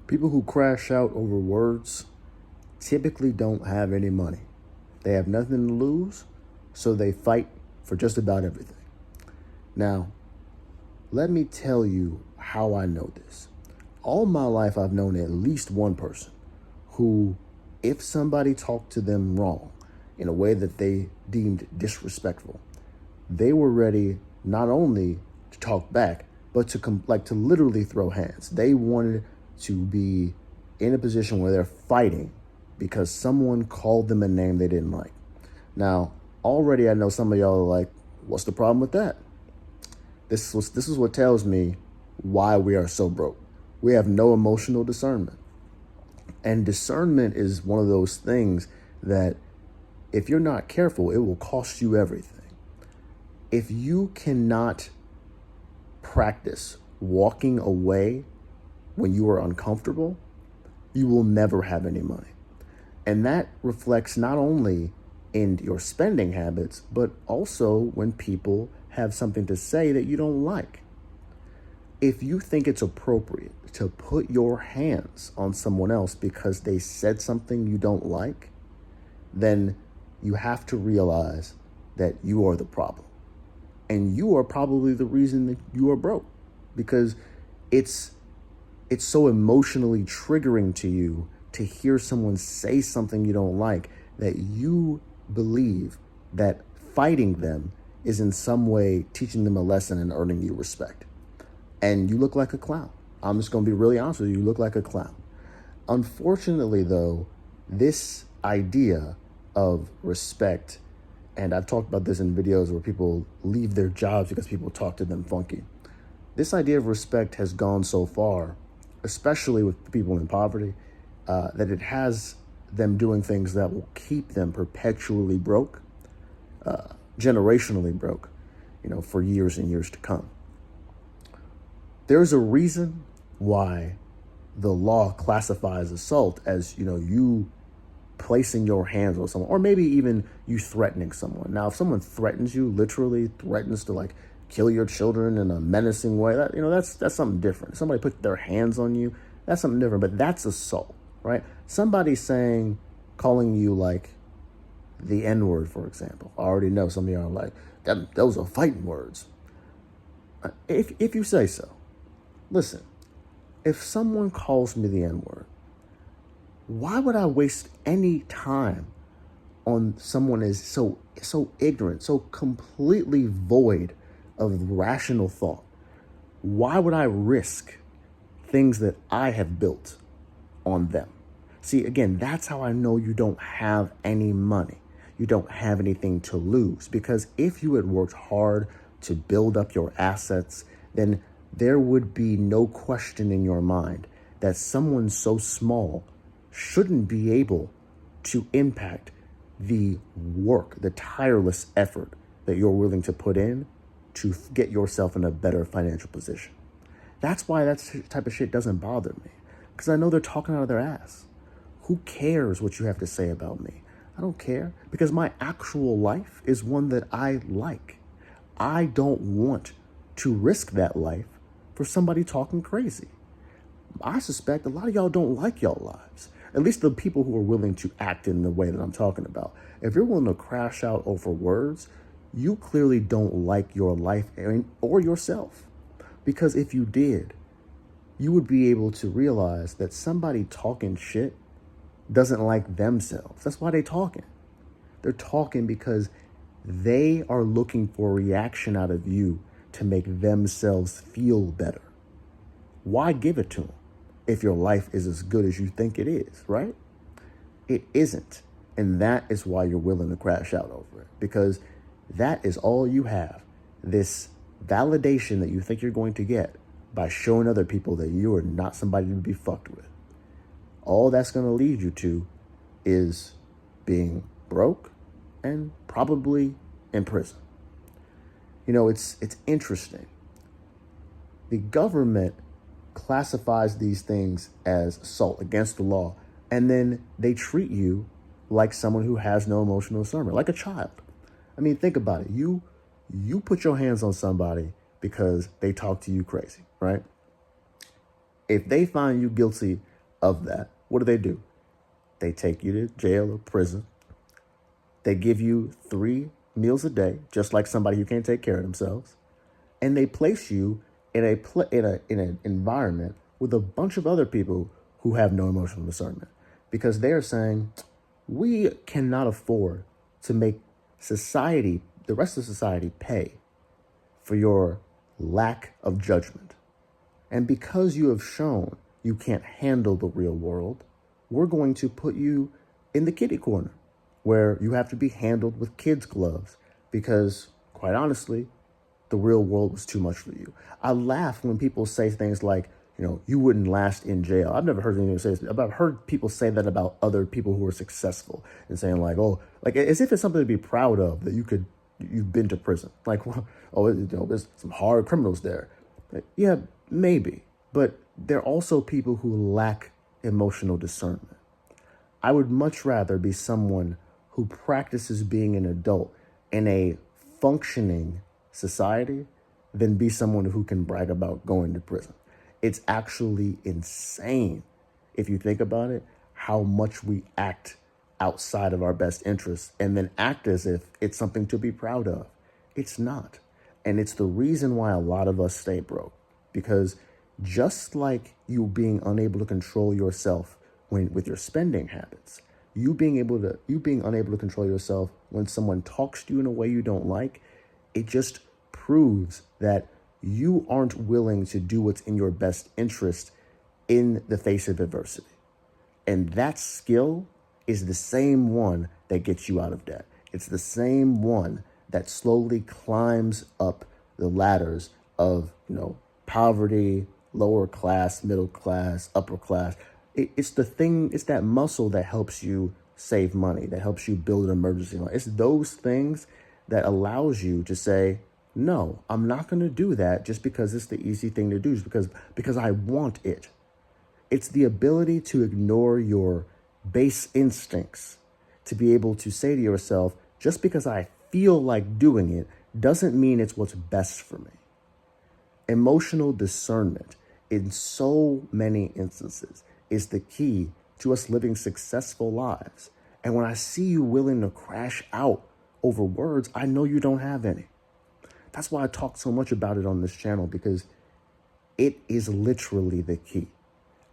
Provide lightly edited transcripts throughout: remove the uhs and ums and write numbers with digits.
People who crash out over words typically don't have any money. They have nothing to lose, so they fight for just about everything. Now, let me tell you how I know this. All my life, I've known at least one person who, if somebody talked to them wrong in a way that they deemed disrespectful, they were ready not only to talk back, but to literally throw hands. They wanted to be in a position where they're fighting because someone called them a name they didn't like. Now, already I know some of y'all are like, what's the problem with that? This is what tells me why we are so broke. We have no emotional discernment. And discernment is one of those things that if you're not careful, it will cost you everything. If you cannot practice walking away when you are uncomfortable, you will never have any money. And that reflects not only in your spending habits, but also when people have something to say that you don't like. If you think it's appropriate to put your hands on someone else because they said something you don't like, then you have to realize that you are the problem. And you are probably the reason that you are broke, because it's so emotionally triggering to you to hear someone say something you don't like that you believe that fighting them is in some way teaching them a lesson and earning you respect. And you look like a clown. I'm just going to be really honest with you. You look like a clown. Unfortunately, though, this idea of respect, and I've talked about this in videos where people leave their jobs because people talk to them funky. This idea of respect has gone so far, especially with people in poverty, that it has them doing things that will keep them perpetually broke, generationally broke, for years and years to come. There's a reason why the law classifies assault as, you placing your hands on someone, or maybe even you threatening someone. Now, if someone threatens you, literally threatens to kill your children in a menacing way, that's something different. If somebody put their hands on you, that's something different, but that's assault, right? Somebody calling you the N-word, for example. I already know some of y'all are like, those are fighting words. If you say so. Listen, if someone calls me the N-word, why would I waste any time on someone is so ignorant, so completely void of rational thought? Why would I risk things that I have built on them? See, again, that's how I know you don't have any money. You don't have anything to lose, because if you had worked hard to build up your assets, then there would be no question in your mind that someone so small shouldn't be able to impact the work, the tireless effort that you're willing to put in to get yourself in a better financial position. That's why that type of shit doesn't bother me, because I know they're talking out of their ass. Who cares what you have to say about me? I don't care, because my actual life is one that I like. I don't want to risk that life for somebody talking crazy. I suspect a lot of y'all don't like y'all lives. At least the people who are willing to act in the way that I'm talking about. If you're willing to crash out over words, you clearly don't like your life or yourself. Because if you did, you would be able to realize that somebody talking shit doesn't like themselves. That's why they're talking. They're talking because they are looking for a reaction out of you to make themselves feel better. Why give it to them if your life is as good as you think it is, right? It isn't. And that is why you're willing to crash out over it, because that is all you have. This validation that you think you're going to get by showing other people that you are not somebody to be fucked with. All that's going to lead you to is being broke and probably in prison. It's interesting. The government classifies these things as assault against the law, and then they treat you like someone who has no emotional discernment, like a child. I mean, think about it. You put your hands on somebody because they talk to you crazy, right? If they find you guilty of that, what do? They take you to jail or prison. They give you 3 meals a day, just like somebody who can't take care of themselves, and they place you in in an environment with a bunch of other people who have no emotional discernment, because they are saying we cannot afford to make society, the rest of society, pay for your lack of judgment. And because you have shown you can't handle the real world, we're going to put you in the kiddie corner where you have to be handled with kids' gloves because, quite honestly, the real world was too much for you. I laugh when people say things like, you wouldn't last in jail. I've never heard anyone say this, but I've heard people say that about other people who are successful and saying like, oh, like as if it's something to be proud of that you've been to prison. Like, well, there's some hard criminals there. Yeah, maybe, but they're also people who lack emotional discernment. I would much rather be someone who practices being an adult in a functioning society than be someone who can brag about going to prison. It's actually insane, if you think about it, how much we act outside of our best interests and then act as if it's something to be proud of. It's not. And it's the reason why a lot of us stay broke. Because just like you being unable to control yourself with your spending habits, you being unable to control yourself when someone talks to you in a way you don't like, it just proves that you aren't willing to do what's in your best interest in the face of adversity. And that skill is the same one that gets you out of debt. It's the same one that slowly climbs up the ladders of, poverty, lower class, middle class, upper class. It's that muscle that helps you save money, that helps you build an emergency fund. It's those things that allows you to say, no, I'm not going to do that just because it's the easy thing to do, just because I want it. It's the ability to ignore your base instincts, to be able to say to yourself, just because I feel like doing it doesn't mean it's what's best for me. Emotional discernment, in so many instances, is the key to us living successful lives. And when I see you willing to crash out over words, I know you don't have any. That's why I talk so much about it on this channel, because it is literally the key.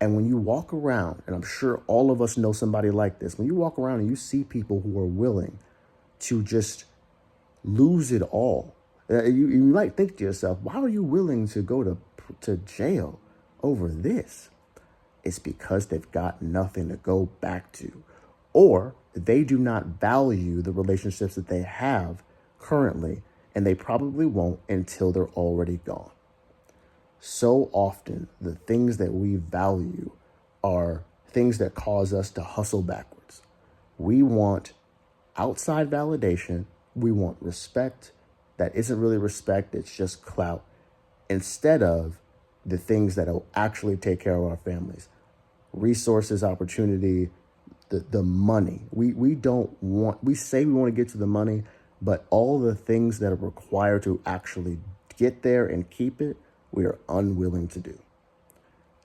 And when you walk around, and I'm sure all of us know somebody like this, when you walk around and you see people who are willing to just lose it all, you might think to yourself, why are you willing to go to jail over this? It's because they've got nothing to go back to, or they do not value the relationships that they have currently, and they probably won't until they're already gone. So often, the things that we value are things that cause us to hustle backwards. We want outside validation. We want respect that isn't really respect, it's just clout, instead of the things that will actually take care of our families. Resources, opportunity, the money. We say we want to get to the money, but all the things that are required to actually get there and keep it, we are unwilling to do.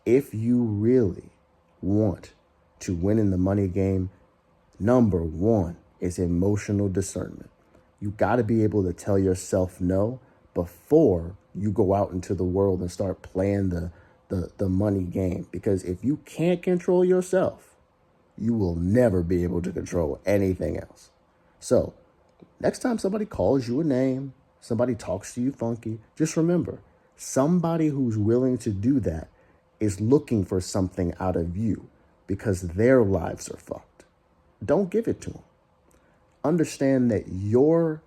If you really want to win in the money game, number one is emotional discernment. You got to be able to tell yourself no before you go out into the world and start playing the money game. Because if you can't control yourself, you will never be able to control anything else. So next time somebody calls you a name, somebody talks to you funky, just remember, somebody who's willing to do that is looking for something out of you because their lives are fucked. Don't give it to them. Understand that your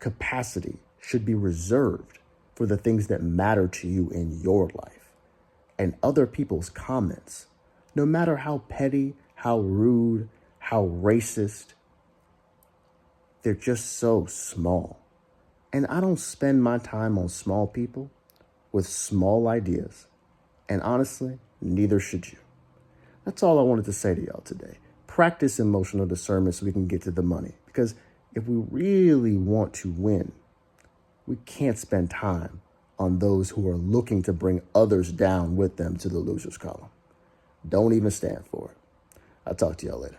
capacity should be reserved for the things that matter to you in your life. And other people's comments, no matter how petty, how rude, how racist, they're just so small. And I don't spend my time on small people with small ideas. And honestly, neither should you. That's all I wanted to say to y'all today. Practice emotional discernment so we can get to the money. Because if we really want to win, we can't spend time on those who are looking to bring others down with them to the losers column. Don't even stand for it. I'll talk to y'all later.